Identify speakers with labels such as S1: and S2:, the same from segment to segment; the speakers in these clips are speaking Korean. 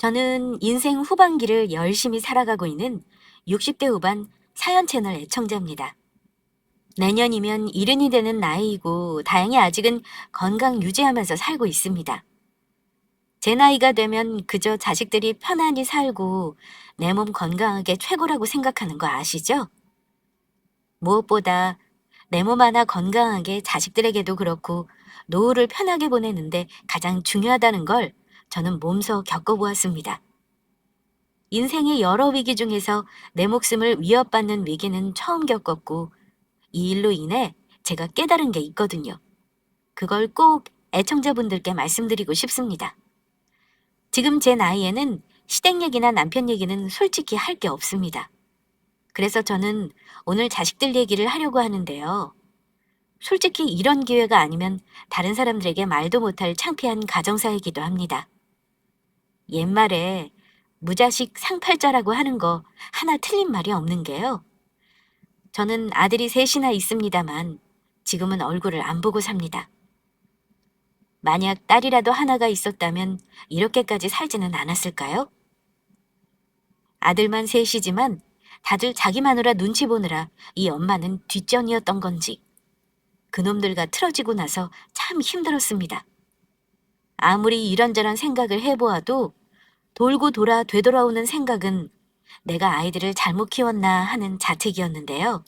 S1: 저는 인생 후반기를 열심히 살아가고 있는 60대 후반 사연 채널 애청자입니다. 내년이면 70이 되는 나이이고 다행히 아직은 건강 유지하면서 살고 있습니다. 제 나이가 되면 그저 자식들이 편안히 살고 내 몸 건강하게 최고라고 생각하는 거 아시죠? 무엇보다 내 몸 하나 건강하게 자식들에게도 그렇고 노후를 편하게 보내는데 가장 중요하다는 걸 저는 몸소 겪어보았습니다. 인생의 여러 위기 중에서 내 목숨을 위협받는 위기는 처음 겪었고 이 일로 인해 제가 깨달은 게 있거든요. 그걸 꼭 애청자분들께 말씀드리고 싶습니다. 지금 제 나이에는 시댁 얘기나 남편 얘기는 솔직히 할 게 없습니다. 그래서 저는 오늘 자식들 얘기를 하려고 하는데요. 솔직히 이런 기회가 아니면 다른 사람들에게 말도 못할 창피한 가정사이기도 합니다. 옛말에 무자식 상팔자라고 하는 거 하나 틀린 말이 없는 게요. 저는 아들이 셋이나 있습니다만 지금은 얼굴을 안 보고 삽니다. 만약 딸이라도 하나가 있었다면 이렇게까지 살지는 않았을까요? 아들만 셋이지만 다들 자기 마누라 눈치 보느라 이 엄마는 뒷전이었던 건지 그놈들과 틀어지고 나서 참 힘들었습니다. 아무리 이런저런 생각을 해보아도 돌고 돌아 되돌아오는 생각은 내가 아이들을 잘못 키웠나 하는 자책이었는데요.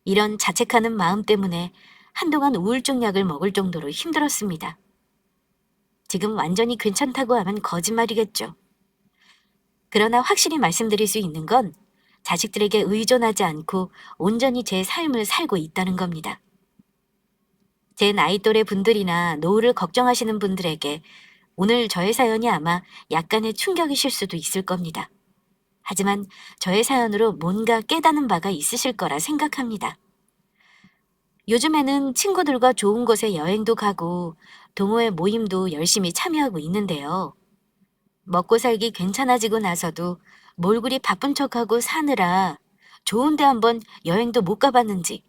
S1: 이런 자책하는 마음 때문에 한동안 우울증 약을 먹을 정도로 힘들었습니다. 지금 완전히 괜찮다고 하면 거짓말이겠죠. 그러나 확실히 말씀드릴 수 있는 건 자식들에게 의존하지 않고 온전히 제 삶을 살고 있다는 겁니다. 제 나이 또래 분들이나 노후를 걱정하시는 분들에게 오늘 저의 사연이 아마 약간의 충격이실 수도 있을 겁니다. 하지만 저의 사연으로 뭔가 깨닫는 바가 있으실 거라 생각합니다. 요즘에는 친구들과 좋은 곳에 여행도 가고 동호회 모임도 열심히 참여하고 있는데요. 먹고 살기 괜찮아지고 나서도 뭘 그리 바쁜 척하고 사느라 좋은데 한번 여행도 못 가봤는지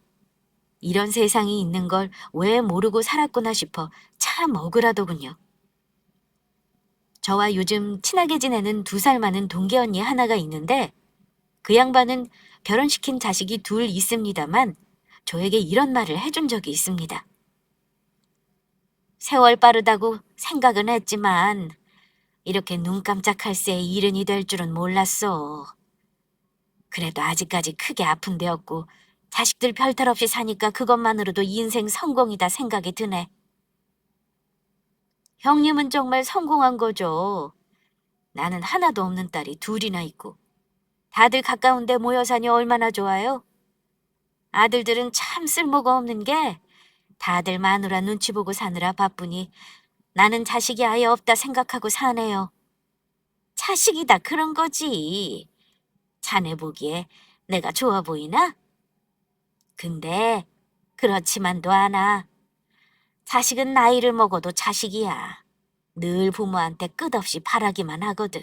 S1: 이런 세상이 있는 걸 왜 모르고 살았구나 싶어 참 억울하더군요. 저와 요즘 친하게 지내는 2살 많은 동기 언니 하나가 있는데 그 양반은 결혼시킨 자식이 둘 있습니다만 저에게 이런 말을 해준 적이 있습니다. 세월 빠르다고 생각은 했지만 이렇게 눈 깜짝할 새에 일흔이 될 줄은 몰랐어. 그래도 아직까지 크게 아픈 데 없고 자식들 별탈 없이 사니까 그것만으로도 인생 성공이다 생각이 드네. 형님은 정말 성공한 거죠. 나는 하나도 없는 딸이 둘이나 있고 다들 가까운 데 모여 사니 얼마나 좋아요? 아들들은 참 쓸모가 없는 게 다들 마누라 눈치 보고 사느라 바쁘니 나는 자식이 아예 없다 생각하고 사네요. 자식이다 그런 거지. 자네 보기에 내가 좋아 보이나? 근데 그렇지만도 않아. 자식은 나이를 먹어도 자식이야. 늘 부모한테 끝없이 바라기만 하거든.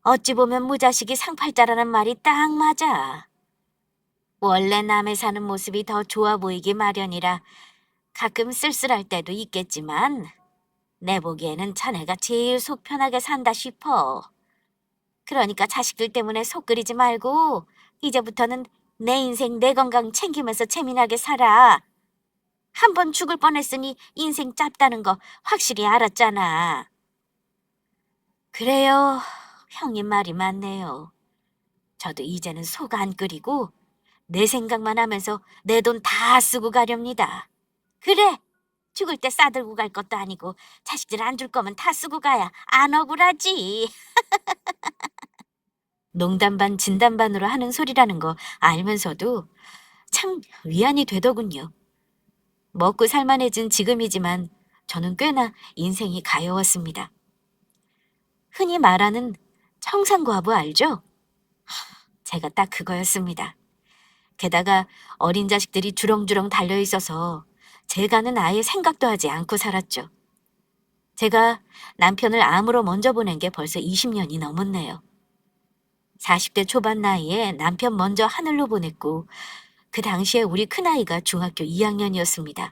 S1: 어찌 보면 무자식이 상팔자라는 말이 딱 맞아. 원래 남의 사는 모습이 더 좋아 보이기 마련이라 가끔 쓸쓸할 때도 있겠지만 내 보기에는 자네가 제일 속 편하게 산다 싶어. 그러니까 자식들 때문에 속 끓이지 말고 이제부터는 내 인생 내 건강 챙기면서 재미나게 살아. 한 번 죽을 뻔했으니 인생 짧다는 거 확실히 알았잖아. 그래요. 형님 말이 맞네요. 저도 이제는 속 안 끓이고 내 생각만 하면서 내 돈 다 쓰고 가렵니다. 그래. 죽을 때 싸들고 갈 것도 아니고 자식들 안 줄 거면 다 쓰고 가야 안 억울하지. 농담 반 진담 반으로 하는 소리라는 거 알면서도 참 위안이 되더군요. 먹고 살만해진 지금이지만 저는 꽤나 인생이 가여웠습니다. 흔히 말하는 청산과부 알죠? 제가 딱 그거였습니다. 게다가 어린 자식들이 주렁주렁 달려있어서 제가는 아예 생각도 하지 않고 살았죠. 제가 남편을 암으로 먼저 보낸 게 벌써 20년이 넘었네요. 40대 초반 나이에 남편 먼저 하늘로 보냈고 그 당시에 우리 큰아이가 중학교 2학년이었습니다.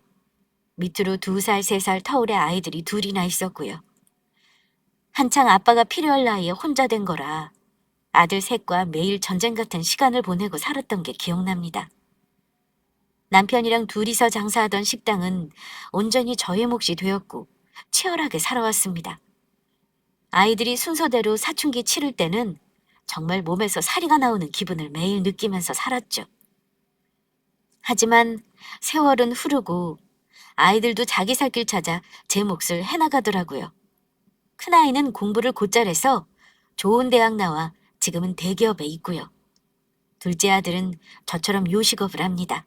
S1: 밑으로 2살, 3살 터울의 아이들이 둘이나 있었고요. 한창 아빠가 필요할 나이에 혼자 된 거라 아들 셋과 매일 전쟁 같은 시간을 보내고 살았던 게 기억납니다. 남편이랑 둘이서 장사하던 식당은 온전히 저의 몫이 되었고 치열하게 살아왔습니다. 아이들이 순서대로 사춘기 치를 때는 정말 몸에서 사리가 나오는 기분을 매일 느끼면서 살았죠. 하지만 세월은 흐르고 아이들도 자기 살 길 찾아 제 몫을 해나가더라고요. 큰아이는 공부를 곧잘 해서 좋은 대학 나와 지금은 대기업에 있고요. 둘째 아들은 저처럼 요식업을 합니다.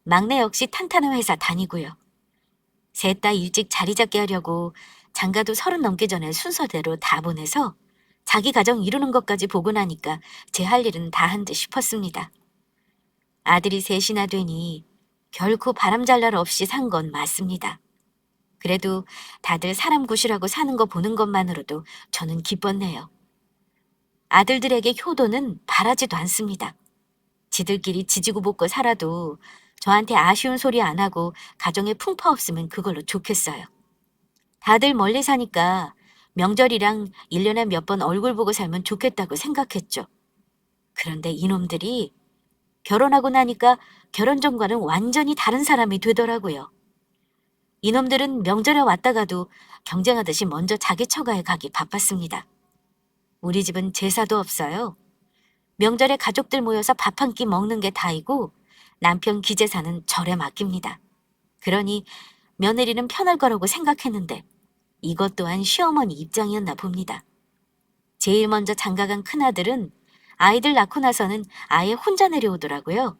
S1: 막내 역시 탄탄한 회사 다니고요. 셋 다 일찍 자리 잡게 하려고 장가도 30 넘기 전에 순서대로 다 보내서 자기 가정 이루는 것까지 보고 나니까 제 할 일은 다 한 듯 싶었습니다. 아들이 셋이나 되니 결코 바람잘 날 없이 산 건 맞습니다. 그래도 다들 사람 구실하고 사는 거 보는 것만으로도 저는 기뻤네요. 아들들에게 효도는 바라지도 않습니다. 지들끼리 지지고 볶고 살아도 저한테 아쉬운 소리 안 하고 가정에 풍파 없으면 그걸로 좋겠어요. 다들 멀리 사니까 명절이랑 1년에 몇 번 얼굴 보고 살면 좋겠다고 생각했죠. 그런데 이놈들이 결혼하고 나니까 결혼 전과는 완전히 다른 사람이 되더라고요. 이놈들은 명절에 왔다가도 경쟁하듯이 먼저 자기 처가에 가기 바빴습니다. 우리 집은 제사도 없어요. 명절에 가족들 모여서 밥 한 끼 먹는 게 다이고 남편 기재사는 절에 맡깁니다. 그러니 며느리는 편할 거라고 생각했는데 이것 또한 시어머니 입장이었나 봅니다. 제일 먼저 장가간 큰아들은 아이들 낳고 나서는 아예 혼자 내려오더라고요.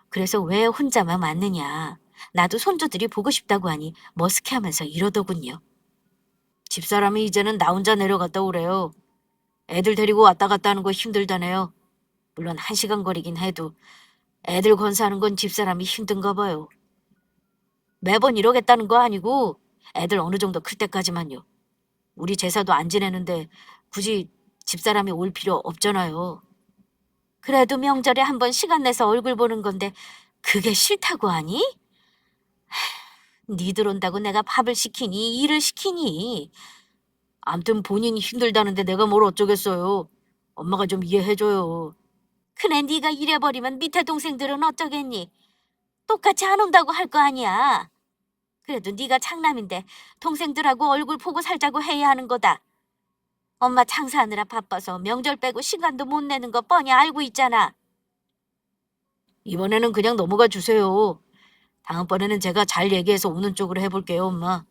S1: 그래서 왜 혼자만 왔느냐. 나도 손주들이 보고 싶다고 하니 머쓱해하면서 이러더군요. 집사람이 이제는 나 혼자 내려갔다 오래요. 애들 데리고 왔다 갔다 하는 거 힘들다네요. 물론 1시간 거리긴 해도 애들 건사하는 건 집사람이 힘든가 봐요. 매번 이러겠다는 거 아니고 애들 어느 정도 클 때까지만요. 우리 제사도 안 지내는데 굳이 집사람이 올 필요 없잖아요. 그래도 명절에 한 번 시간 내서 얼굴 보는 건데 그게 싫다고 하니? 니들 온다고 내가 밥을 시키니 일을 시키니? 암튼 본인이 힘들다는데 내가 뭘 어쩌겠어요. 엄마가 좀 이해해줘요. 그래 네가 이래버리면 밑에 동생들은 어쩌겠니? 똑같이 안 온다고 할 거 아니야. 그래도 네가 장남인데 동생들하고 얼굴 보고 살자고 해야 하는 거다. 엄마 장사하느라 바빠서 명절 빼고 시간도 못 내는 거 뻔히 알고 있잖아. 이번에는 그냥 넘어가 주세요. 다음번에는 제가 잘 얘기해서 오는 쪽으로 해볼게요, 엄마.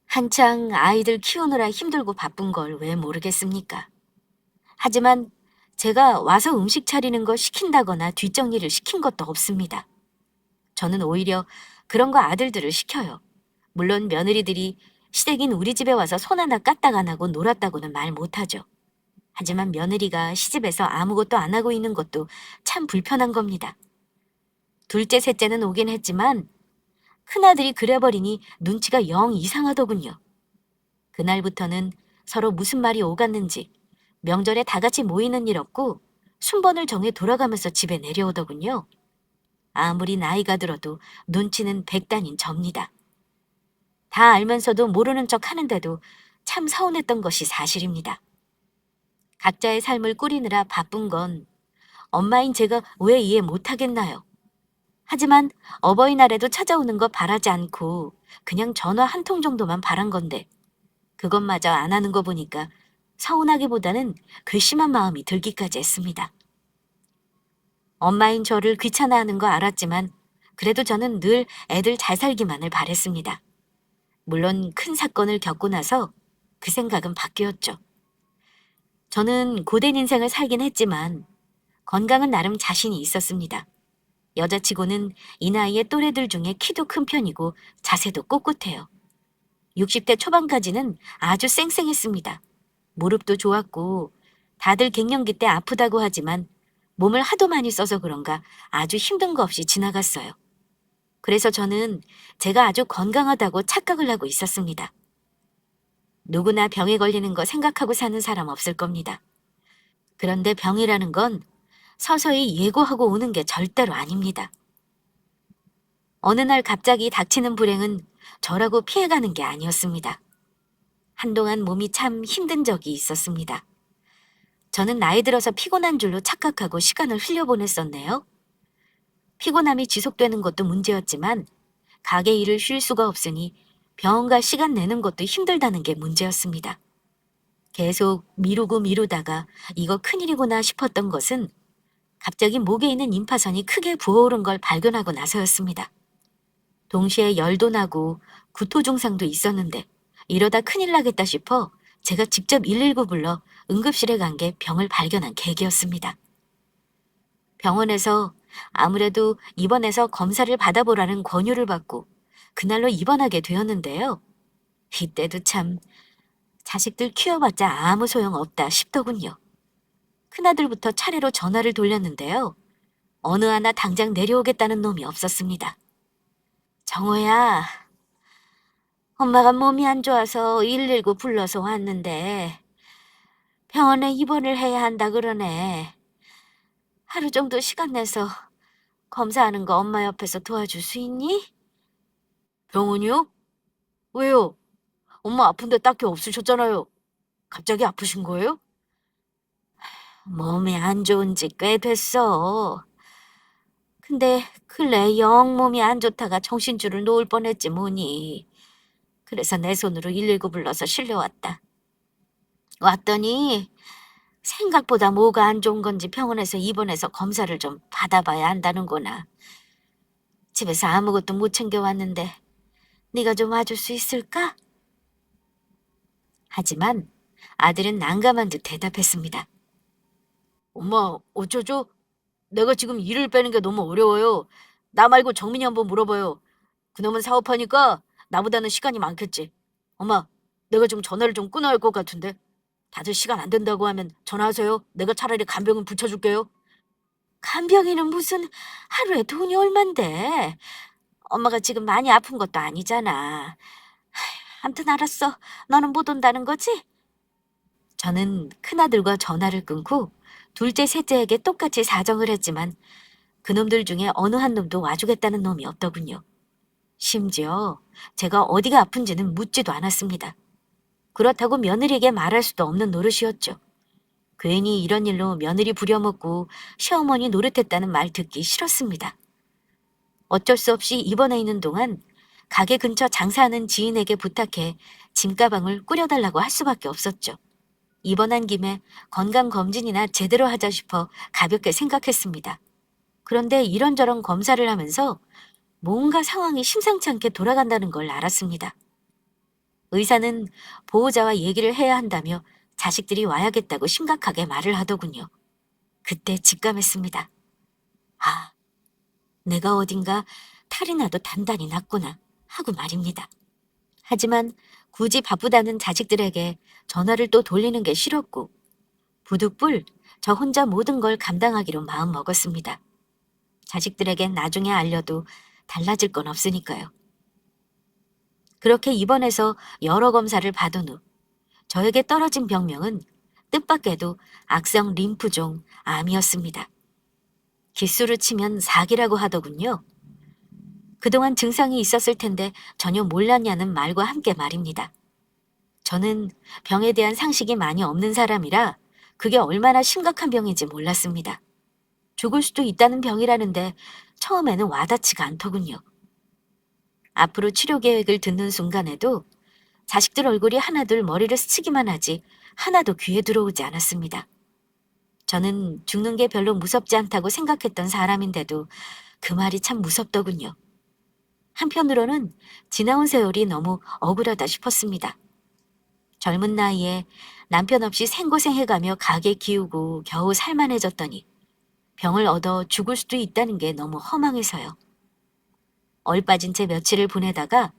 S1: 한창 아이들 키우느라 힘들고 바쁜 걸 왜 모르겠습니까? 하지만 제가 와서 음식 차리는 거 시킨다거나 뒷정리를 시킨 것도 없습니다. 저는 오히려 그런 거 아들들을 시켜요. 물론 며느리들이 시댁인 우리 집에 와서 손 하나 까딱 안 하고 놀았다고는 말 못하죠. 하지만 며느리가 시집에서 아무것도 안 하고 있는 것도 참 불편한 겁니다. 둘째, 셋째는 오긴 했지만 큰아들이 그래버리니 눈치가 영 이상하더군요. 그날부터는 서로 무슨 말이 오갔는지 명절에 다 같이 모이는 일 없고 순번을 정해 돌아가면서 집에 내려오더군요. 아무리 나이가 들어도 눈치는 백단인 접니다. 다 알면서도 모르는 척 하는데도 참 서운했던 것이 사실입니다. 각자의 삶을 꾸리느라 바쁜 건 엄마인 제가 왜 이해 못하겠나요? 하지만 어버이날에도 찾아오는 거 바라지 않고 그냥 전화 한 통 정도만 바란 건데 그것마저 안 하는 거 보니까 서운하기보다는 괘씸한 마음이 들기까지 했습니다. 엄마인 저를 귀찮아하는 거 알았지만 그래도 저는 늘 애들 잘 살기만을 바랬습니다. 물론 큰 사건을 겪고 나서 그 생각은 바뀌었죠. 저는 고된 인생을 살긴 했지만 건강은 나름 자신이 있었습니다. 여자치고는 이 나이에 또래들 중에 키도 큰 편이고 자세도 꼿꼿해요. 60대 초반까지는 아주 쌩쌩했습니다. 무릎도 좋았고 다들 갱년기 때 아프다고 하지만 몸을 하도 많이 써서 그런가 아주 힘든 거 없이 지나갔어요. 그래서 저는 제가 아주 건강하다고 착각을 하고 있었습니다. 누구나 병에 걸리는 거 생각하고 사는 사람 없을 겁니다. 그런데 병이라는 건 서서히 예고하고 오는 게 절대로 아닙니다. 어느 날 갑자기 닥치는 불행은 저라고 피해가는 게 아니었습니다. 한동안 몸이 참 힘든 적이 있었습니다. 저는 나이 들어서 피곤한 줄로 착각하고 시간을 흘려보냈었네요. 피곤함이 지속되는 것도 문제였지만 가게 일을 쉴 수가 없으니 병원 갈 시간 내는 것도 힘들다는 게 문제였습니다. 계속 미루고 미루다가 이거 큰일이구나 싶었던 것은 갑자기 목에 있는 임파선이 크게 부어오른 걸 발견하고 나서였습니다. 동시에 열도 나고 구토 증상도 있었는데 이러다 큰일 나겠다 싶어 제가 직접 119 불러 응급실에 간 게 병을 발견한 계기였습니다. 병원에서 아무래도 입원해서 검사를 받아보라는 권유를 받고 그날로 입원하게 되었는데요. 이때도 참 자식들 키워봤자 아무 소용없다 싶더군요. 큰아들부터 차례로 전화를 돌렸는데요. 어느 하나 당장 내려오겠다는 놈이 없었습니다. 정호야, 엄마가 몸이 안 좋아서 119 불러서 왔는데 병원에 입원을 해야 한다 그러네. 하루 정도 시간 내서 검사하는 거 엄마 옆에서 도와줄 수 있니? 병원이요? 왜요? 엄마 아픈데 딱히 없으셨잖아요. 갑자기 아프신 거예요? 몸이 안 좋은 지 꽤 됐어. 근데 근래 영 몸이 안 좋다가 정신줄을 놓을 뻔했지 뭐니. 그래서 내 손으로 119 불러서 실려왔다. 왔더니 생각보다 뭐가 안 좋은 건지 병원에서 입원해서 검사를 좀 받아봐야 한다는구나. 집에서 아무것도 못 챙겨왔는데 네가 좀 와줄 수 있을까? 하지만 아들은 난감한 듯 대답했습니다. 엄마, 어쩌죠? 내가 지금 일을 빼는 게 너무 어려워요. 나 말고 정민이 한번 물어봐요. 그놈은 사업하니까 나보다는 시간이 많겠지. 엄마, 내가 좀 전화를 좀 끊어야 할 것 같은데. 다들 시간 안 된다고 하면 전화하세요. 내가 차라리 간병인 붙여줄게요. 간병인은 무슨 하루에 돈이 얼만데. 엄마가 지금 많이 아픈 것도 아니잖아. 암튼 알았어. 너는 못 온다는 거지? 저는 큰아들과 전화를 끊고 둘째, 셋째에게 똑같이 사정을 했지만 그놈들 중에 어느 한 놈도 와주겠다는 놈이 없더군요. 심지어 제가 어디가 아픈지는 묻지도 않았습니다. 그렇다고 며느리에게 말할 수도 없는 노릇이었죠. 괜히 이런 일로 며느리 부려먹고 시어머니 노릇했다는 말 듣기 싫었습니다. 어쩔 수 없이 입원해 있는 동안 가게 근처 장사하는 지인에게 부탁해 짐가방을 꾸려달라고 할 수밖에 없었죠. 입원한 김에 건강검진이나 제대로 하자 싶어 가볍게 생각했습니다. 그런데 이런저런 검사를 하면서 뭔가 상황이 심상치 않게 돌아간다는 걸 알았습니다. 의사는 보호자와 얘기를 해야 한다며 자식들이 와야겠다고 심각하게 말을 하더군요. 그때 직감했습니다. 아, 내가 어딘가 탈이 나도 단단히 났구나 하고 말입니다. 하지만 굳이 바쁘다는 자식들에게 전화를 또 돌리는 게 싫었고 부득불 저 혼자 모든 걸 감당하기로 마음먹었습니다. 자식들에겐 나중에 알려도 달라질 건 없으니까요. 그렇게 입원해서 여러 검사를 받은 후 저에게 떨어진 병명은 뜻밖에도 악성 림프종 암이었습니다. 기수로 치면 사기라고 하더군요. 그동안 증상이 있었을 텐데 전혀 몰랐냐는 말과 함께 말입니다. 저는 병에 대한 상식이 많이 없는 사람이라 그게 얼마나 심각한 병인지 몰랐습니다. 죽을 수도 있다는 병이라는데 처음에는 와닿지가 않더군요. 앞으로 치료 계획을 듣는 순간에도 자식들 얼굴이 하나둘 머리를 스치기만 하지 하나도 귀에 들어오지 않았습니다. 저는 죽는 게 별로 무섭지 않다고 생각했던 사람인데도 그 말이 참 무섭더군요. 한편으로는 지나온 세월이 너무 억울하다 싶었습니다. 젊은 나이에 남편 없이 생고생해가며 가게 키우고 겨우 살만해졌더니 병을 얻어 죽을 수도 있다는 게 너무 허망해서요. 얼빠진 채 며칠을 보내다가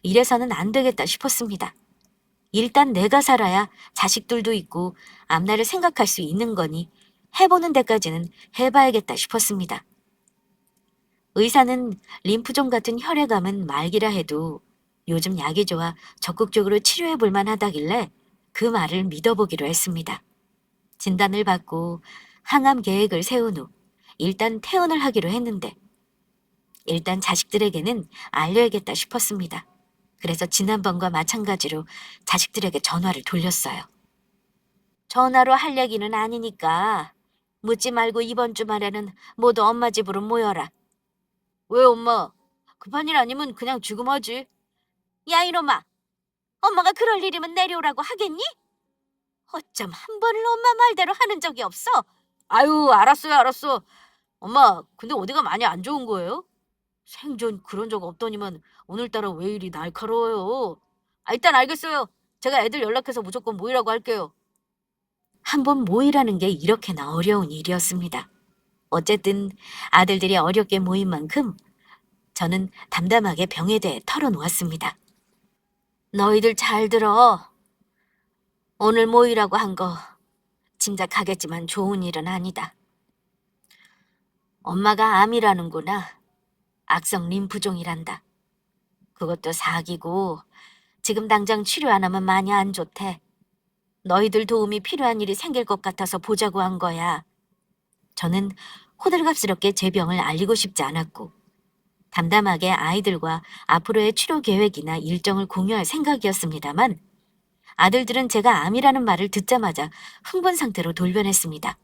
S1: 이래서는 안 되겠다 싶었습니다. 일단 내가 살아야 자식들도 있고 앞날을 생각할 수 있는 거니 해보는 데까지는 해봐야겠다 싶었습니다. 의사는 림프종 같은 혈액암은 말기라 해도 요즘 약이 좋아 적극적으로 치료해 볼 만하다길래 그 말을 믿어보기로 했습니다. 진단을 받고 항암 계획을 세운 후 일단 퇴원을 하기로 했는데 일단 자식들에게는 알려야겠다 싶었습니다. 그래서 지난번과 마찬가지로 자식들에게 전화를 돌렸어요. 전화로 할 얘기는 아니니까 묻지 말고 이번 주말에는 모두 엄마 집으로 모여라. 왜 엄마? 급한 일 아니면 그냥 지금 하지. 야 이놈아, 엄마가 그럴 일이면 내려오라고 하겠니? 어쩜 한 번을 엄마 말대로 하는 적이 없어? 아유, 알았어요, 알았어. 엄마, 근데 어디가 많이 안 좋은 거예요? 생전 그런 적 없더니만 오늘따라 왜 이리 날카로워요? 일단 알겠어요. 제가 애들 연락해서 무조건 모이라고 할게요. 한 번 모이라는 게 이렇게나 어려운 일이었습니다. 어쨌든 아들들이 어렵게 모인 만큼 저는 담담하게 병에 대해 털어놓았습니다. 너희들 잘 들어. 오늘 모이라고 한 거 짐작하겠지만 좋은 일은 아니다. 엄마가 암이라는구나. 악성 림프종이란다. 그것도 사기고 지금 당장 치료 안 하면 많이 안 좋대. 너희들 도움이 필요한 일이 생길 것 같아서 보자고 한 거야. 저는 호들갑스럽게 제 병을 알리고 싶지 않았고 담담하게 아이들과 앞으로의 치료 계획이나 일정을 공유할 생각이었습니다만 아들들은 제가 암이라는 말을 듣자마자 흥분 상태로 돌변했습니다.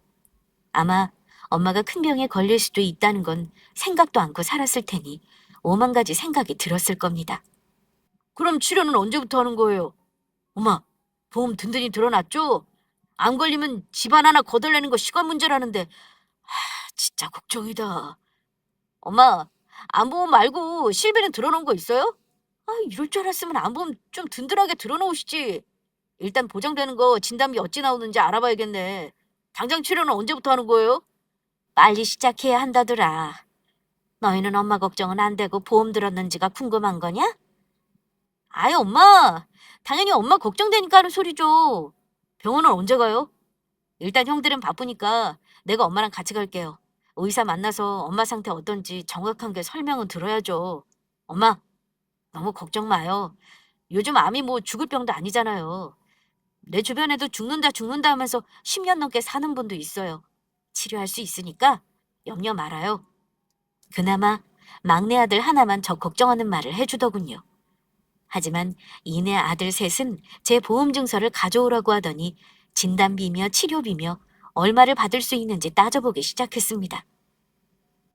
S1: 아마 엄마가 큰 병에 걸릴 수도 있다는 건 생각도 않고 살았을 테니 오만 가지 생각이 들었을 겁니다. 그럼 치료는 언제부터 하는 거예요? 엄마, 보험 든든히 들어놨죠? 안 걸리면 집안 하나 거덜내는 거 시간 문제라는데 진짜 걱정이다. 엄마, 안보험 말고 실비는 들어놓은 거 있어요? 이럴 줄 알았으면 안보험 좀 든든하게 들어놓으시지. 일단 보장되는 거 진단비 어찌 나오는지 알아봐야겠네. 당장 치료는 언제부터 하는 거예요? 빨리 시작해야 한다더라. 너희는 엄마 걱정은 안 되고 보험 들었는지가 궁금한 거냐? 엄마. 당연히 엄마 걱정되니까 하는 소리죠. 병원은 언제 가요? 일단 형들은 바쁘니까 내가 엄마랑 같이 갈게요. 의사 만나서 엄마 상태 어떤지 정확한 게 설명은 들어야죠. 엄마, 너무 걱정 마요. 요즘 암이 뭐 죽을 병도 아니잖아요. 내 주변에도 죽는다 하면서 10년 넘게 사는 분도 있어요. 치료할 수 있으니까 염려 말아요. 그나마 막내 아들 하나만 저 걱정하는 말을 해주더군요. 하지만 이내 아들 셋은 제 보험 증서를 가져오라고 하더니 진단비며 치료비며 얼마를 받을 수 있는지 따져보기 시작했습니다.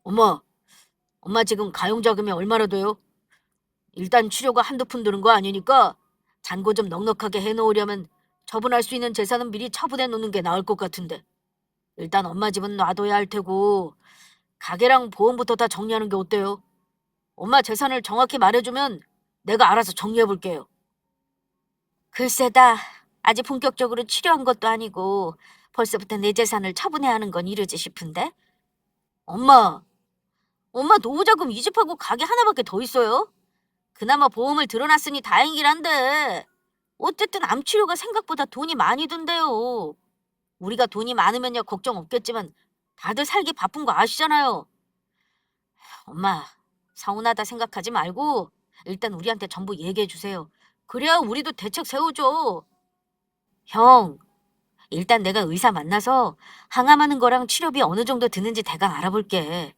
S1: 엄마, 엄마 지금 가용자금이 얼마나 돼요? 일단 치료가 한두 푼 드는 거 아니니까 잔고 좀 넉넉하게 해놓으려면 처분할 수 있는 재산은 미리 처분해 놓는 게 나을 것 같은데. 일단 엄마 집은 놔둬야 할 테고 가게랑 보험부터 다 정리하는 게 어때요? 엄마 재산을 정확히 말해주면 내가 알아서 정리해 볼게요. 글쎄다. 아직 본격적으로 치료한 것도 아니고 벌써부터 내 재산을 처분해야 하는 건 이르지 싶은데? 엄마, 엄마 노후자금 이집하고 가게 하나밖에 더 있어요? 그나마 보험을 들어놨으니 다행이긴 한데 어쨌든 암 치료가 생각보다 돈이 많이 든대요. 우리가 돈이 많으면야 걱정 없겠지만 다들 살기 바쁜 거 아시잖아요. 엄마, 서운하다 생각하지 말고 일단 우리한테 전부 얘기해 주세요. 그래야 우리도 대책 세우죠. 형, 일단 내가 의사 만나서 항암하는 거랑 치료비 어느 정도 드는지 대강 알아볼게.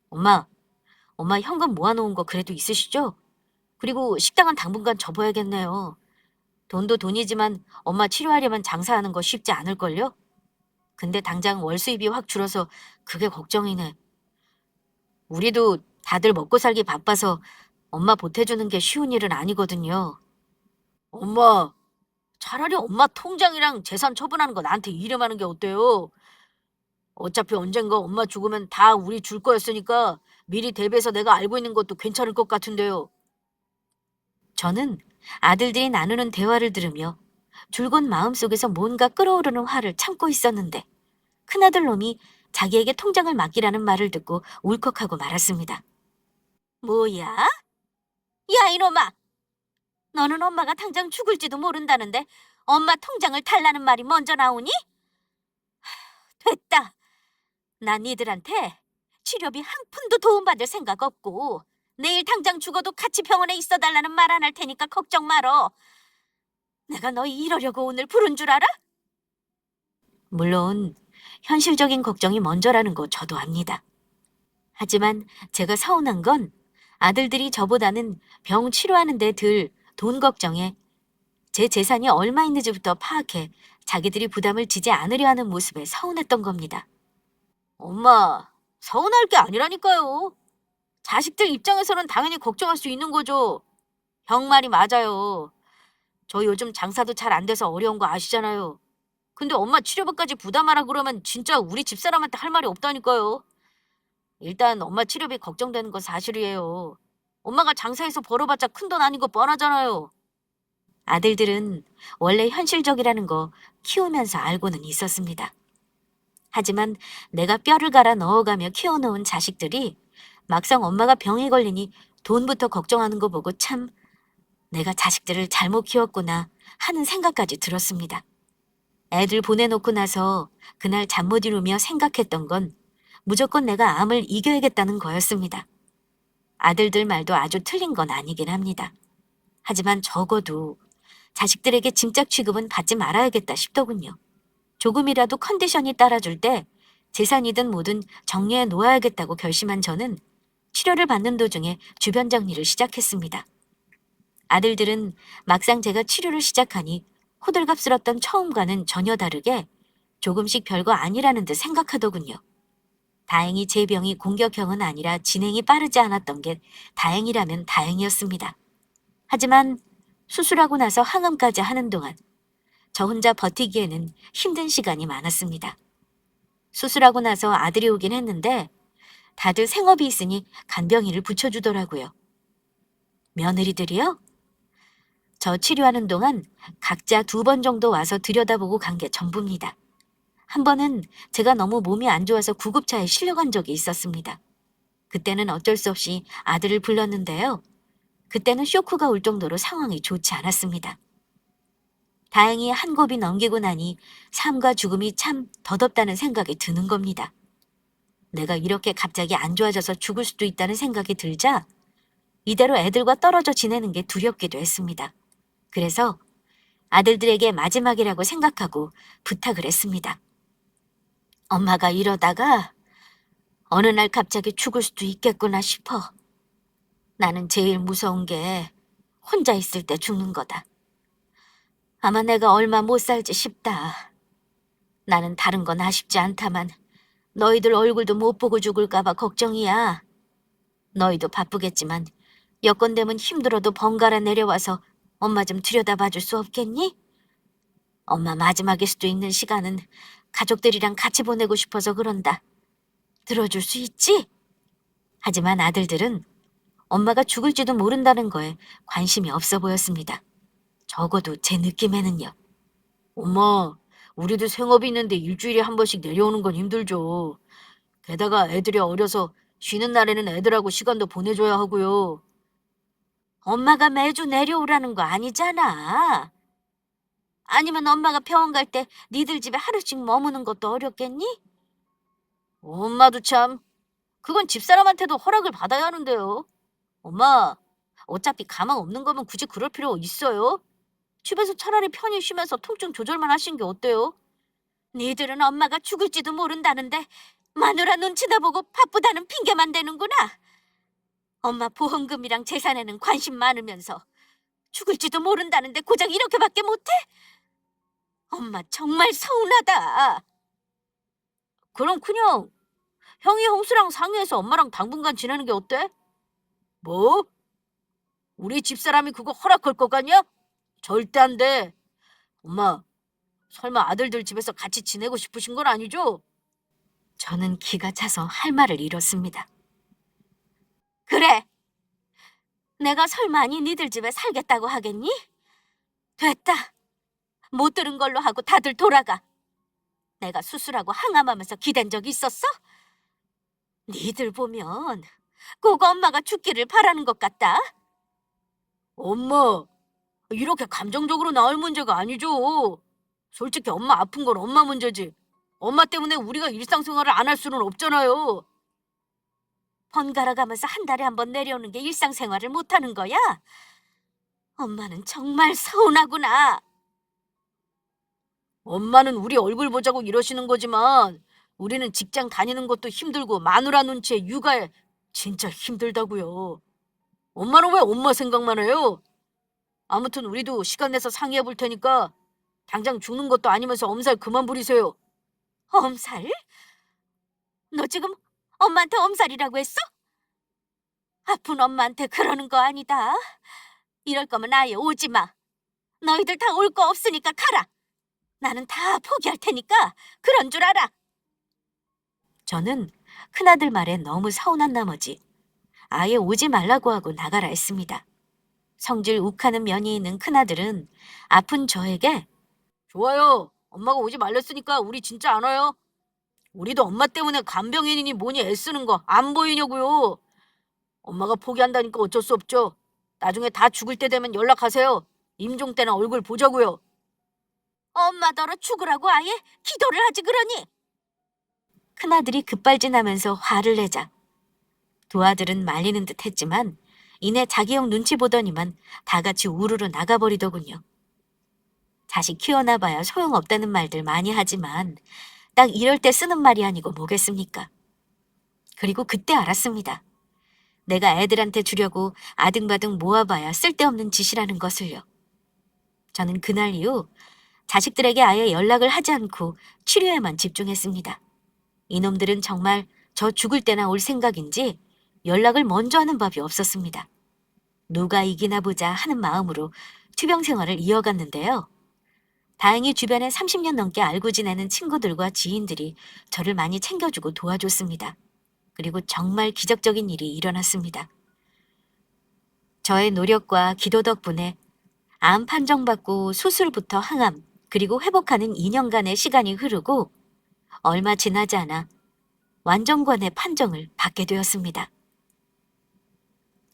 S1: 엄마, 엄마 현금 모아놓은 거 그래도 있으시죠? 그리고 식당은 당분간 접어야겠네요. 돈도 돈이지만 엄마 치료하려면 장사하는 거 쉽지 않을걸요? 근데 당장 월 수입이 확 줄어서 그게 걱정이네. 우리도 다들 먹고 살기 바빠서 엄마 보태주는 게 쉬운 일은 아니거든요. 엄마, 차라리 엄마 통장이랑 재산 처분하는 거 나한테 일임하는 게 어때요? 어차피 언젠가 엄마 죽으면 다 우리 줄 거였으니까 미리 대비해서 내가 알고 있는 것도 괜찮을 것 같은데요. 저는 아들들이 나누는 대화를 들으며 줄곧 마음속에서 뭔가 끓어오르는 화를 참고 있었는데 큰아들 놈이 자기에게 통장을 맡기라는 말을 듣고 울컥하고 말았습니다. 뭐야? 야 이놈아! 너는 엄마가 당장 죽을지도 모른다는데 엄마 통장을 달라는 말이 먼저 나오니? 됐다. 난 니들한테 치료비 한 푼도 도움받을 생각 없고 내일 당장 죽어도 같이 병원에 있어 달라는 말 안 할 테니까 걱정 말어. 내가 너 이러려고 오늘 부른 줄 알아? 물론 현실적인 걱정이 먼저라는 거 저도 압니다. 하지만 제가 서운한 건 아들들이 저보다는 병 치료하는 데 덜 돈 걱정에 제 재산이 얼마 있는지부터 파악해 자기들이 부담을 지지 않으려 하는 모습에 서운했던 겁니다. 엄마, 서운할 게 아니라니까요. 자식들 입장에서는 당연히 걱정할 수 있는 거죠. 형 말이 맞아요. 저 요즘 장사도 잘 안 돼서 어려운 거 아시잖아요. 근데 엄마 치료비까지 부담하라 그러면 진짜 우리 집사람한테 할 말이 없다니까요. 일단 엄마 치료비 걱정되는 건 사실이에요. 엄마가 장사해서 벌어봤자 큰돈 아닌 거 뻔하잖아요. 아들들은 원래 현실적이라는 거 키우면서 알고는 있었습니다. 하지만 내가 뼈를 갈아 넣어가며 키워놓은 자식들이 막상 엄마가 병에 걸리니 돈부터 걱정하는 거 보고 참 내가 자식들을 잘못 키웠구나 하는 생각까지 들었습니다. 애들 보내놓고 나서 그날 잠 못 이루며 생각했던 건 무조건 내가 암을 이겨야겠다는 거였습니다. 아들들 말도 아주 틀린 건 아니긴 합니다. 하지만 적어도 자식들에게 짐짝 취급은 받지 말아야겠다 싶더군요. 조금이라도 컨디션이 따라줄 때 재산이든 뭐든 정리해 놓아야겠다고 결심한 저는 치료를 받는 도중에 주변 정리를 시작했습니다. 아들들은 막상 제가 치료를 시작하니 호들갑스럽던 처음과는 전혀 다르게 조금씩 별거 아니라는 듯 생각하더군요. 다행히 제 병이 공격형은 아니라 진행이 빠르지 않았던 게 다행이라면 다행이었습니다. 하지만 수술하고 나서 항암까지 하는 동안 저 혼자 버티기에는 힘든 시간이 많았습니다. 수술하고 나서 아들이 오긴 했는데 다들 생업이 있으니 간병인을 붙여주더라고요. 며느리들이요? 저 치료하는 동안 각자 2번 정도 와서 들여다보고 간 게 전부입니다. 한 번은 제가 너무 몸이 안 좋아서 구급차에 실려간 적이 있었습니다. 그때는 어쩔 수 없이 아들을 불렀는데요. 그때는 쇼크가 올 정도로 상황이 좋지 않았습니다. 다행히 한 곱이 넘기고 나니 삶과 죽음이 참 덧없다는 생각이 드는 겁니다. 내가 이렇게 갑자기 안 좋아져서 죽을 수도 있다는 생각이 들자 이대로 애들과 떨어져 지내는 게 두렵기도 했습니다. 그래서 아들들에게 마지막이라고 생각하고 부탁을 했습니다. 엄마가 이러다가 어느 날 갑자기 죽을 수도 있겠구나 싶어. 나는 제일 무서운 게 혼자 있을 때 죽는 거다. 아마 내가 얼마 못 살지 싶다. 나는 다른 건 아쉽지 않다만 너희들 얼굴도 못 보고 죽을까 봐 걱정이야. 너희도 바쁘겠지만 여건 되면 힘들어도 번갈아 내려와서 엄마 좀 들여다봐 줄 수 없겠니? 엄마 마지막일 수도 있는 시간은 가족들이랑 같이 보내고 싶어서 그런다. 들어줄 수 있지? 하지만 아들들은 엄마가 죽을지도 모른다는 거에 관심이 없어 보였습니다. 적어도 제 느낌에는요. 엄마, 우리도 생업이 있는데 일주일에 한 번씩 내려오는 건 힘들죠. 게다가 애들이 어려서 쉬는 날에는 애들하고 시간도 보내줘야 하고요. 엄마가 매주 내려오라는 거 아니잖아. 아니면 엄마가 병원 갈 때 니들 집에 하루씩 머무는 것도 어렵겠니? 엄마도 참, 그건 집사람한테도 허락을 받아야 하는데요. 엄마, 어차피 가망 없는 거면 굳이 그럴 필요 있어요? 집에서 차라리 편히 쉬면서 통증 조절만 하신 게 어때요? 니들은 엄마가 죽을지도 모른다는데 마누라 눈치나 보고 바쁘다는 핑계만 대는구나. 엄마 보험금이랑 재산에는 관심 많으면서 죽을지도 모른다는데 고작 이렇게밖에 못해? 엄마 정말 서운하다. 그럼 그냥 형이 홍수랑 상의해서 엄마랑 당분간 지내는 게 어때? 뭐? 우리 집사람이 그거 허락할 것 같냐? 절대 안 돼. 엄마, 설마 아들들 집에서 같이 지내고 싶으신 건 아니죠? 저는 기가 차서 할 말을 잃었습니다. 그래. 내가 설마 아니 니들 집에 살겠다고 하겠니? 됐다. 못 들은 걸로 하고 다들 돌아가. 내가 수술하고 항암하면서 기댄 적 있었어? 니들 보면 꼭 엄마가 죽기를 바라는 것 같다. 엄마, 이렇게 감정적으로 나올 문제가 아니죠. 솔직히 엄마 아픈 건 엄마 문제지. 엄마 때문에 우리가 일상생활을 안 할 수는 없잖아요. 번갈아 가면서 한 달에 한 번 내려오는 게 일상생활을 못하는 거야? 엄마는 정말 서운하구나. 엄마는 우리 얼굴 보자고 이러시는 거지만 우리는 직장 다니는 것도 힘들고 마누라 눈치에 육아에 진짜 힘들다고요. 엄마는 왜 엄마 생각만 해요?
S2: 아무튼 우리도 시간 내서 상의해 볼 테니까 당장 죽는 것도 아니면서 엄살 그만 부리세요.
S1: 엄살? 너 지금 엄마한테 엄살이라고 했어? 아픈 엄마한테 그러는 거 아니다. 이럴 거면 아예 오지 마. 너희들 다 올 거 없으니까 가라. 나는 다 포기할 테니까 그런 줄 알아. 저는 큰아들 말에 너무 서운한 나머지 아예 오지 말라고 하고 나가라 했습니다. 성질 욱하는 면이 있는 큰아들은 아픈 저에게
S2: 좋아요. 엄마가 오지 말랬으니까 우리 진짜 안 와요. 우리도 엄마 때문에 간병인이니 뭐니 애쓰는 거 안 보이냐고요. 엄마가 포기한다니까 어쩔 수 없죠. 나중에 다 죽을 때 되면 연락하세요. 임종 때나 얼굴 보자고요.
S1: 엄마더러 죽으라고 아예 기도를 하지 그러니. 큰아들이 급발진하면서 화를 내자 두 아들은 말리는 듯 했지만 이내 자기 형 눈치 보더니만 다 같이 우르르 나가버리더군요. 자식 키워놔봐야 소용없다는 말들 많이 하지만 딱 이럴 때 쓰는 말이 아니고 뭐겠습니까? 그리고 그때 알았습니다. 내가 애들한테 주려고 아등바등 모아봐야 쓸데없는 짓이라는 것을요. 저는 그날 이후 자식들에게 아예 연락을 하지 않고 치료에만 집중했습니다. 이놈들은 정말 저 죽을 때나 올 생각인지 연락을 먼저 하는 법이 없었습니다. 누가 이기나 보자 하는 마음으로 투병 생활을 이어갔는데요. 다행히 주변에 30년 넘게 알고 지내는 친구들과 지인들이 저를 많이 챙겨주고 도와줬습니다. 그리고 정말 기적적인 일이 일어났습니다. 저의 노력과 기도 덕분에 암 판정받고 수술부터 항암, 그리고 회복하는 2년간의 시간이 흐르고 얼마 지나지 않아 완전관의 판정을 받게 되었습니다.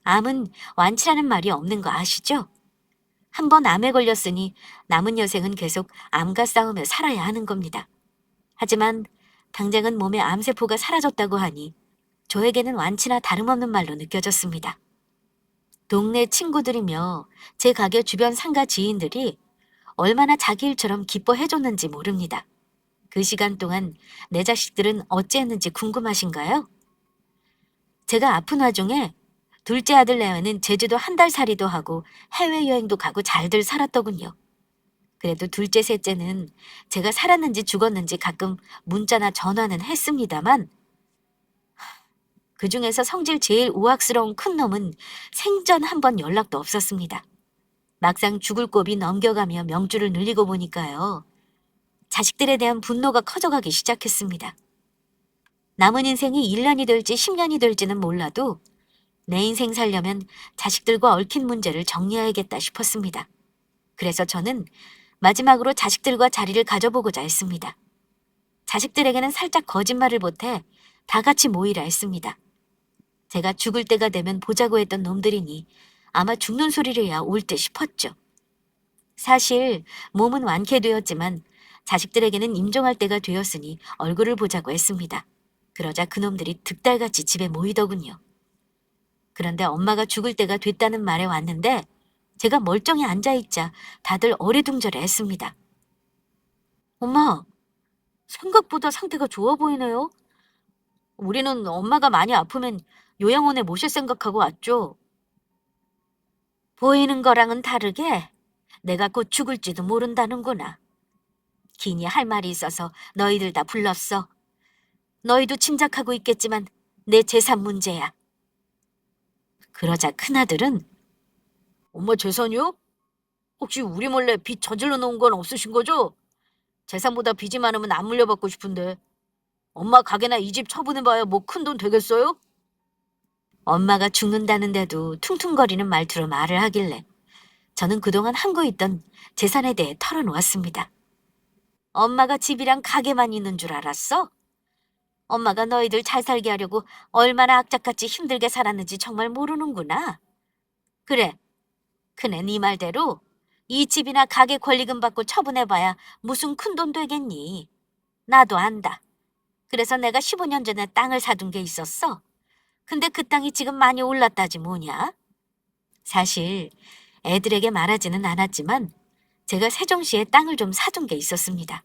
S1: 암은 완치라는 말이 없는 거 아시죠? 한 번 암에 걸렸으니 남은 여생은 계속 암과 싸우며 살아야 하는 겁니다. 하지만 당장은 몸에 암세포가 사라졌다고 하니 저에게는 완치나 다름없는 말로 느껴졌습니다. 동네 친구들이며 제 가게 주변 상가 지인들이 얼마나 자기 일처럼 기뻐해줬는지 모릅니다. 그 시간 동안 내 자식들은 어찌했는지 궁금하신가요? 제가 아픈 와중에 둘째 아들 레아는 제주도 한 달 살이도 하고 해외여행도 가고 잘들 살았더군요. 그래도 둘째 셋째는 제가 살았는지 죽었는지 가끔 문자나 전화는 했습니다만 그중에서 성질 제일 우악스러운 큰 놈은 생전 한 번 연락도 없었습니다. 막상 죽을 고비 넘겨가며 명주를 늘리고 보니까요. 자식들에 대한 분노가 커져가기 시작했습니다. 남은 인생이 1년이 될지 10년이 될지는 몰라도 내 인생 살려면 자식들과 얽힌 문제를 정리해야겠다 싶었습니다. 그래서 저는 마지막으로 자식들과 자리를 가져보고자 했습니다. 자식들에게는 살짝 거짓말을 보태 다 같이 모이라 했습니다. 제가 죽을 때가 되면 보자고 했던 놈들이니 아마 죽는 소리를야 올 때 싶었죠. 사실 몸은 완쾌되었지만 자식들에게는 임종할 때가 되었으니 얼굴을 보자고 했습니다. 그러자 그놈들이 득달같이 집에 모이더군요. 그런데 엄마가 죽을 때가 됐다는 말에 왔는데 제가 멀쩡히 앉아있자 다들 어리둥절해 했습니다. 엄마, 생각보다 상태가 좋아 보이네요. 우리는 엄마가 많이 아프면 요양원에 모실 생각하고 왔죠. 보이는 거랑은 다르게 내가 곧 죽을지도 모른다는구나. 기니 할 말이 있어서 너희들 다 불렀어. 너희도 짐작하고 있겠지만 내 재산 문제야. 그러자 큰아들은
S2: 엄마 재산이요? 혹시 우리 몰래 빚 저질러 놓은 건 없으신 거죠? 재산보다 빚이 많으면 안 물려받고 싶은데. 엄마 가게나 이 집 처분해봐야 뭐 큰 돈 되겠어요?
S1: 엄마가 죽는다는데도 퉁퉁거리는 말투로 말을 하길래 저는 그동안 함고 있던 재산에 대해 털어놓았습니다. 엄마가 집이랑 가게만 있는 줄 알았어? 엄마가 너희들 잘 살게 하려고 얼마나 악착같이 힘들게 살았는지 정말 모르는구나. 그래, 그네 네 말대로 이 집이나 가게 권리금 받고 처분해봐야 무슨 큰돈 되겠니? 나도 안다. 그래서 내가 15년 전에 땅을 사둔 게 있었어. 근데 그 땅이 지금 많이 올랐다지 뭐냐? 사실 애들에게 말하지는 않았지만 제가 세종시에 땅을 좀 사둔 게 있었습니다.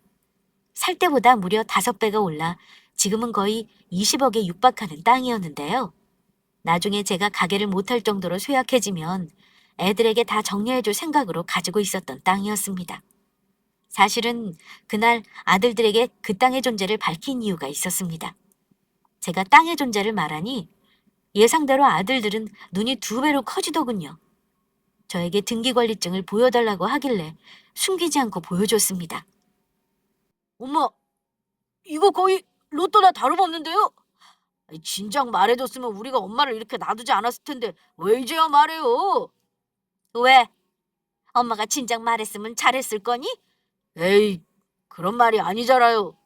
S1: 살 때보다 무려 5배가 올라 지금은 거의 20억에 육박하는 땅이었는데요. 나중에 제가 가게를 못할 정도로 쇠약해지면 애들에게 다 정리해줄 생각으로 가지고 있었던 땅이었습니다. 사실은 그날 아들들에게 그 땅의 존재를 밝힌 이유가 있었습니다. 제가 땅의 존재를 말하니 예상대로 아들들은 눈이 2배로 커지더군요. 저에게 등기관리증을 보여달라고 하길래 숨기지 않고 보여줬습니다.
S2: 엄마, 이거 거의 로또나 다름없는데요? 아이, 진작 말해줬으면 우리가 엄마를 이렇게 놔두지 않았을 텐데 왜 이제야 말해요?
S1: 왜? 엄마가 진작 말했으면 잘했을 거니?
S2: 에이, 그런 말이 아니잖아요.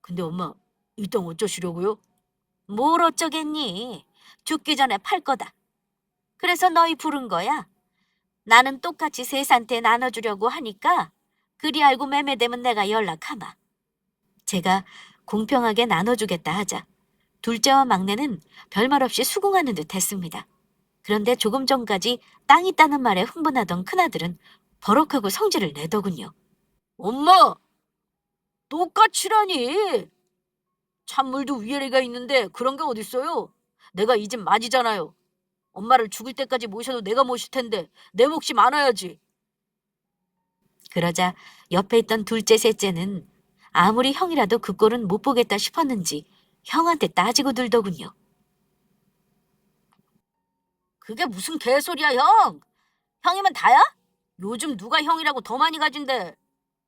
S2: 근데 엄마, 이 땅 어쩌시려고요?
S1: 뭘 어쩌겠니? 죽기 전에 팔 거다. 그래서 너희 부른 거야. 나는 똑같이 셋한테 나눠주려고 하니까 그리 알고 매매되면 내가 연락하마. 제가 공평하게 나눠주겠다 하자 둘째와 막내는 별말 없이 수긍하는 듯 했습니다. 그런데 조금 전까지 땅 있다는 말에 흥분하던 큰아들은 버럭하고 성질을 내더군요.
S2: 엄마, 똑같이라니. 찬물도 위아래가 있는데 그런 게 어딨어요? 내가 이 집 맞이잖아요. 엄마를 죽을 때까지 모셔도 내가 모실 텐데 내 몫이 많아야지.
S1: 그러자 옆에 있던 둘째 셋째는 아무리 형이라도 그 꼴은 못 보겠다 싶었는지 형한테 따지고 들더군요.
S2: 그게 무슨 개소리야, 형? 형이면 다야? 요즘 누가 형이라고 더 많이 가진대.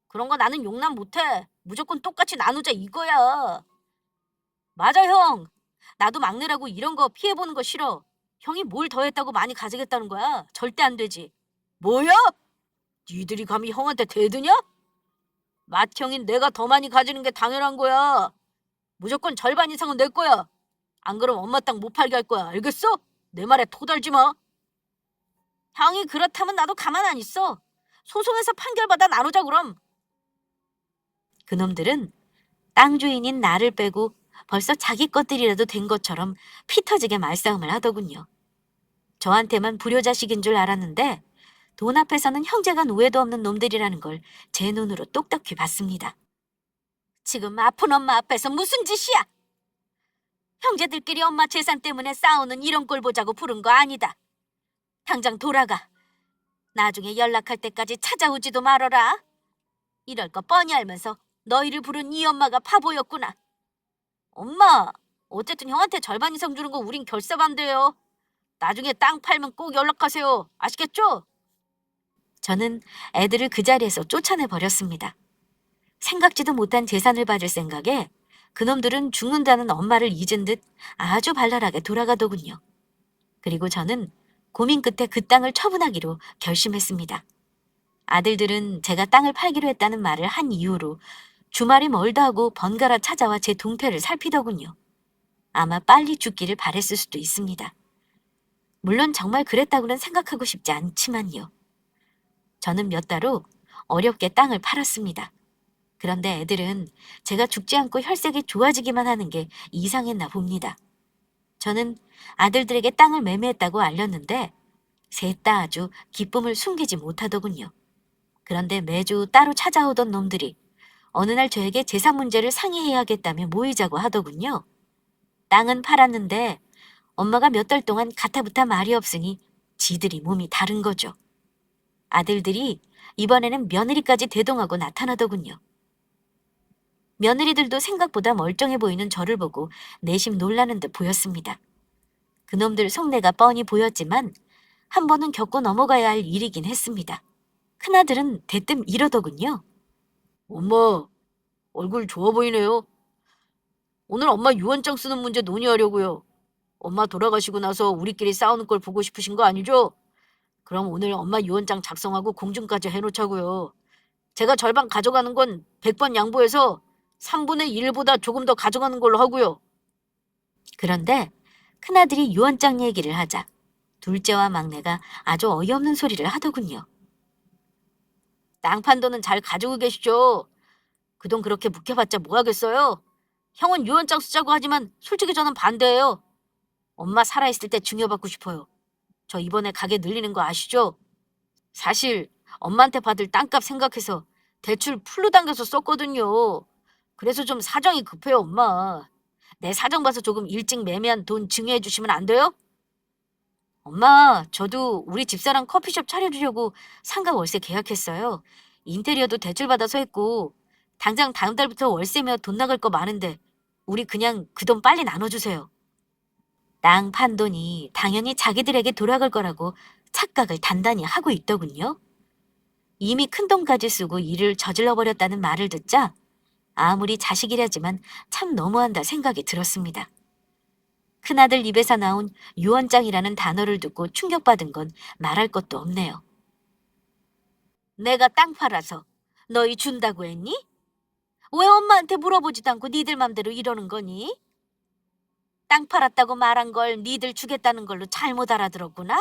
S2: 그런 거 나는 용납 못해. 무조건 똑같이 나누자 이거야. 맞아, 형. 나도 막내라고 이런 거 피해보는 거 싫어. 형이 뭘 더했다고 많이 가지겠다는 거야? 절대 안 되지. 뭐야? 니들이 감히 형한테 대드냐? 맏형인 내가 더 많이 가지는 게 당연한 거야. 무조건 절반 이상은 내 거야. 안 그럼 엄마 땅 못 팔게 할 거야. 알겠어? 내 말에 토달지 마. 형이 그렇다면 나도 가만 안 있어. 소송에서 판결받아 나누자 그럼.
S1: 그놈들은 땅 주인인 나를 빼고 벌써 자기 것들이라도 된 것처럼 피 터지게 말싸움을 하더군요. 저한테만 불효자식인 줄 알았는데 돈 앞에서는 형제간 우애도 없는 놈들이라는 걸 제 눈으로 똑똑히 봤습니다. 지금 아픈 엄마 앞에서 무슨 짓이야? 형제들끼리 엄마 재산 때문에 싸우는 이런 꼴 보자고 부른 거 아니다. 당장 돌아가. 나중에 연락할 때까지 찾아오지도 말어라. 이럴 거 뻔히 알면서 너희를 부른 이 엄마가 바보였구나. 엄마, 어쨌든 형한테 절반 이상 주는 거 우린 결사반대요. 나중에 땅 팔면 꼭 연락하세요. 아시겠죠? 저는 애들을 그 자리에서 쫓아내 버렸습니다. 생각지도 못한 재산을 받을 생각에 그놈들은 죽는다는 엄마를 잊은 듯 아주 발랄하게 돌아가더군요. 그리고 저는 고민 끝에 그 땅을 처분하기로 결심했습니다. 아들들은 제가 땅을 팔기로 했다는 말을 한 이유로 주말이 멀다 하고 번갈아 찾아와 제 동태를 살피더군요. 아마 빨리 죽기를 바랬을 수도 있습니다. 물론 정말 그랬다고는 생각하고 싶지 않지만요. 저는 몇 달 후 어렵게 땅을 팔았습니다. 그런데 애들은 제가 죽지 않고 혈색이 좋아지기만 하는 게 이상했나 봅니다. 저는 아들들에게 땅을 매매했다고 알렸는데 셋 다 아주 기쁨을 숨기지 못하더군요. 그런데 매주 따로 찾아오던 놈들이 어느 날 저에게 재산 문제를 상의해야겠다며 모이자고 하더군요. 땅은 팔았는데 엄마가 몇 달 동안 가타부타 말이 없으니 지들이 몸이 다른 거죠. 아들들이 이번에는 며느리까지 대동하고 나타나더군요. 며느리들도 생각보다 멀쩡해 보이는 저를 보고 내심 놀라는 듯 보였습니다. 그놈들 속내가 뻔히 보였지만 한 번은 겪고 넘어가야 할 일이긴 했습니다. 큰아들은 대뜸 이러더군요.
S2: 엄마, 얼굴 좋아 보이네요. 오늘 엄마 유언장 쓰는 문제 논의하려고요. 엄마 돌아가시고 나서 우리끼리 싸우는 걸 보고 싶으신 거 아니죠? 그럼 오늘 엄마 유언장 작성하고 공증까지 해놓자고요. 제가 절반 가져가는 건 100번 양보해서 3분의 1보다 조금 더 가져가는 걸로 하고요.
S1: 그런데 큰아들이 유언장 얘기를 하자 둘째와 막내가 아주 어이없는 소리를 하더군요.
S2: 땅 판 돈은 잘 가지고 계시죠? 그 돈 그렇게 묵혀봤자 뭐 하겠어요? 형은 유언장 쓰자고 하지만 솔직히 저는 반대예요. 엄마 살아있을 때 증여받고 싶어요. 저 이번에 가게 늘리는 거 아시죠? 사실 엄마한테 받을 땅값 생각해서 대출 풀로 당겨서 썼거든요. 그래서 좀 사정이 급해요, 엄마. 내 사정 봐서 조금 일찍 매매한 돈 증여해 주시면 안 돼요?
S1: 엄마, 저도 우리 집사람 커피숍 차려주려고 상가 월세 계약했어요. 인테리어도 대출받아서 했고, 당장 다음 달부터 월세며 돈 나갈 거 많은데, 우리 그냥 그 돈 빨리 나눠주세요. 땅 판 돈이 당연히 자기들에게 돌아갈 거라고 착각을 단단히 하고 있더군요. 이미 큰 돈까지 쓰고 일을 저질러 버렸다는 말을 듣자 아무리 자식이라지만 참 너무한다 생각이 들었습니다. 큰아들 입에서 나온 유언장이라는 단어를 듣고 충격받은 건 말할 것도 없네요. 내가 땅 팔아서 너희 준다고 했니? 왜 엄마한테 물어보지도 않고 니들 맘대로 이러는 거니? 땅 팔았다고 말한 걸 니들 주겠다는 걸로 잘못 알아들었구나.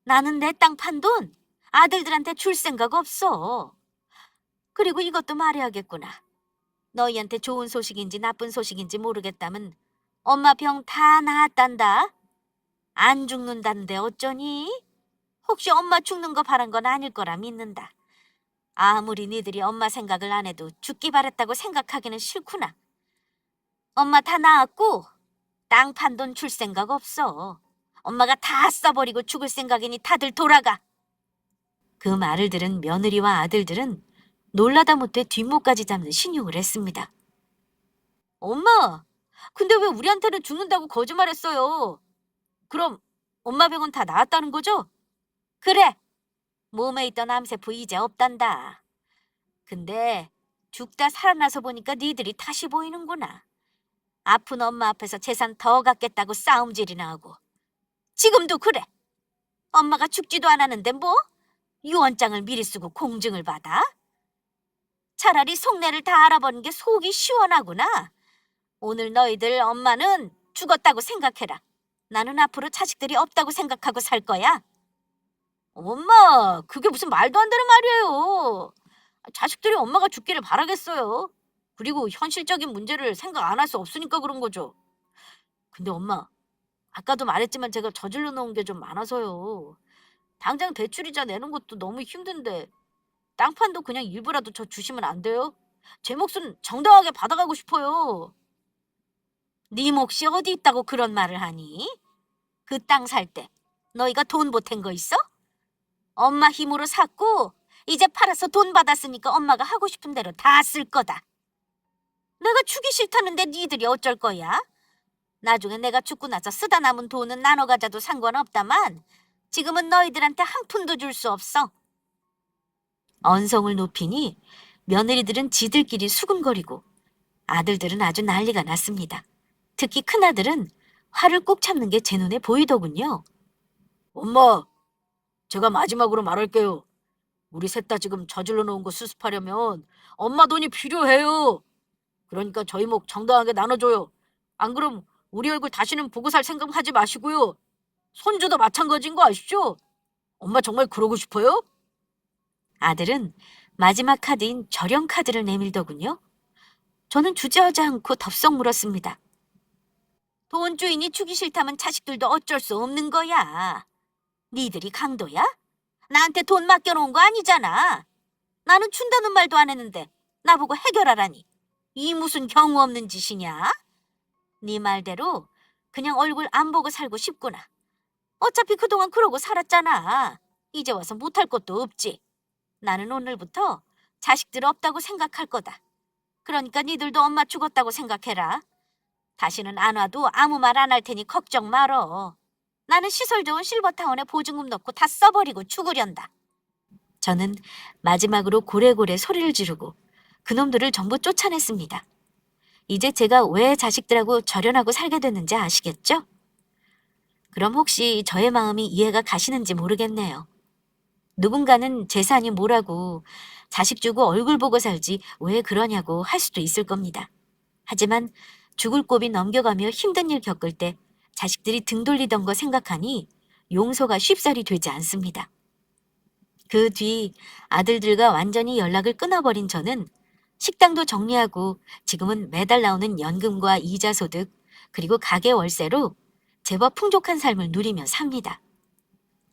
S1: 나는 내 땅 판 돈 아들들한테 줄 생각 없어. 그리고 이것도 말해야겠구나. 너희한테 좋은 소식인지 나쁜 소식인지 모르겠다면 엄마 병 다 나았단다. 안 죽는다는데 어쩌니? 혹시 엄마 죽는 거 바란 건 아닐 거라 믿는다. 아무리 니들이 엄마 생각을 안 해도 죽기 바랬다고 생각하기는 싫구나. 엄마 다 나았고 땅 판 돈 줄 생각 없어. 엄마가 다 써버리고 죽을 생각이니 다들 돌아가. 그 말을 들은 며느리와 아들들은 놀라다 못해 뒷목까지 잡는 신용을 했습니다. 엄마, 근데 왜 우리한테는 죽는다고 거짓말했어요? 그럼 엄마 병은 다 나았다는 거죠? 그래, 몸에 있던 암세포 이제 없단다. 근데 죽다 살아나서 보니까 니들이 다시 보이는구나. 아픈 엄마 앞에서 재산 더 갖겠다고 싸움질이나 하고. 지금도 그래. 엄마가 죽지도 않았는데 뭐? 유언장을 미리 쓰고 공증을 받아? 차라리 속내를 다 알아보는 게 속이 시원하구나. 오늘 너희들 엄마는 죽었다고 생각해라. 나는 앞으로 자식들이 없다고 생각하고 살 거야. 엄마, 그게 무슨 말도 안 되는 말이에요. 자식들이 엄마가 죽기를 바라겠어요. 그리고 현실적인 문제를 생각 안 할 수 없으니까 그런 거죠. 근데 엄마, 아까도 말했지만 제가 저질러 놓은 게 좀 많아서요. 당장 대출이자 내는 것도 너무 힘든데 땅판도 그냥 일부라도 저 주시면 안 돼요? 제 몫은 정당하게 받아가고 싶어요. 네 몫이 어디 있다고 그런 말을 하니? 그 땅 살 때 너희가 돈 보탠 거 있어? 엄마 힘으로 샀고 이제 팔아서 돈 받았으니까 엄마가 하고 싶은 대로 다 쓸 거다. 내가 주기 싫다는데 니들이 어쩔 거야? 나중에 내가 죽고 나서 쓰다 남은 돈은 나눠 가져도 상관없다만 지금은 너희들한테 한 푼도 줄 수 없어. 언성을 높이니 며느리들은 지들끼리 수군거리고 아들들은 아주 난리가 났습니다. 특히 큰아들은 화를 꾹 참는 게 제 눈에 보이더군요. 엄마, 제가 마지막으로 말할게요. 우리 셋 다 지금 저질러 놓은 거 수습하려면 엄마 돈이 필요해요. 그러니까 저희 목 정당하게 나눠줘요. 안 그럼 우리 얼굴 다시는 보고 살 생각하지 마시고요. 손주도 마찬가지인 거 아시죠? 엄마 정말 그러고 싶어요? 아들은 마지막 카드인 절연 카드를 내밀더군요. 저는 주저하지 않고 덥석 물었습니다. 돈 주인이 주기 싫다면 자식들도 어쩔 수 없는 거야. 니들이 강도야? 나한테 돈 맡겨놓은 거 아니잖아. 나는 준다는 말도 안 했는데 나보고 해결하라니. 이 무슨 경우 없는 짓이냐? 네 말대로 그냥 얼굴 안 보고 살고 싶구나. 어차피 그동안 그러고 살았잖아. 이제 와서 못할 것도 없지. 나는 오늘부터 자식들 없다고 생각할 거다. 그러니까 니들도 엄마 죽었다고 생각해라. 다시는 안 와도 아무 말 안 할 테니 걱정 말어. 나는 시설 좋은 실버타운에 보증금 넣고 다 써버리고 죽으련다. 저는 마지막으로 고래고래 소리를 지르고 그놈들을 전부 쫓아냈습니다. 이제 제가 왜 자식들하고 절연하고 살게 됐는지 아시겠죠? 그럼 혹시 저의 마음이 이해가 가시는지 모르겠네요. 누군가는 재산이 뭐라고 자식 주고 얼굴 보고 살지 왜 그러냐고 할 수도 있을 겁니다. 하지만 죽을 고비 넘겨가며 힘든 일 겪을 때 자식들이 등 돌리던 거 생각하니 용서가 쉽사리 되지 않습니다. 그 뒤 아들들과 완전히 연락을 끊어버린 저는 식당도 정리하고 지금은 매달 나오는 연금과 이자 소득 그리고 가게 월세로 제법 풍족한 삶을 누리며 삽니다.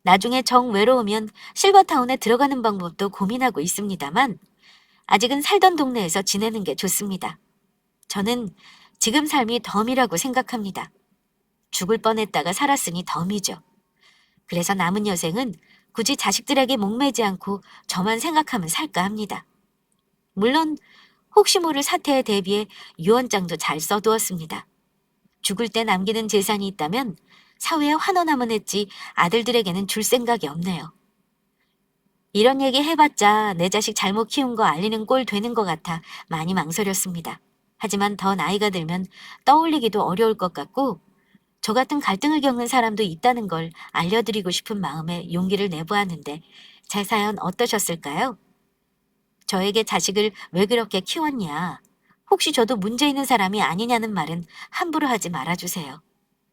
S1: 나중에 정 외로우면 실버타운에 들어가는 방법도 고민하고 있습니다만 아직은 살던 동네에서 지내는 게 좋습니다. 저는 지금 삶이 덤이라고 생각합니다. 죽을 뻔했다가 살았으니 덤이죠. 그래서 남은 여생은 굳이 자식들에게 목매지 않고 저만 생각하면 살까 합니다. 물론 혹시 모를 사태에 대비해 유언장도 잘 써두었습니다. 죽을 때 남기는 재산이 있다면 사회에 환원하면 했지 아들들에게는 줄 생각이 없네요. 이런 얘기 해봤자 내 자식 잘못 키운 거 알리는 꼴 되는 것 같아 많이 망설였습니다. 하지만 더 나이가 들면 떠올리기도 어려울 것 같고 저 같은 갈등을 겪는 사람도 있다는 걸 알려드리고 싶은 마음에 용기를 내보았는데 제 사연 어떠셨을까요? 저에게 자식을 왜 그렇게 키웠냐? 혹시 저도 문제 있는 사람이 아니냐는 말은 함부로 하지 말아주세요.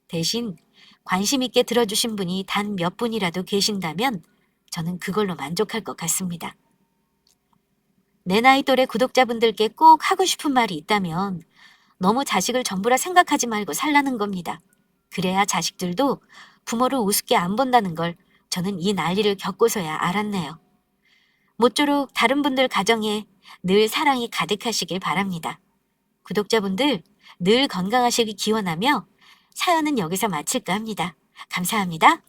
S1: 대신 관심 있게 들어주신 분이 단 몇 분이라도 계신다면 저는 그걸로 만족할 것 같습니다. 내 나이 또래 구독자분들께 꼭 하고 싶은 말이 있다면 너무 자식을 전부라 생각하지 말고 살라는 겁니다. 그래야 자식들도 부모를 우습게 안 본다는 걸 저는 이 난리를 겪고서야 알았네요. 모쪼록 다른 분들 가정에 늘 사랑이 가득하시길 바랍니다. 구독자분들 늘 건강하시길 기원하며 사연은 여기서 마칠까 합니다. 감사합니다.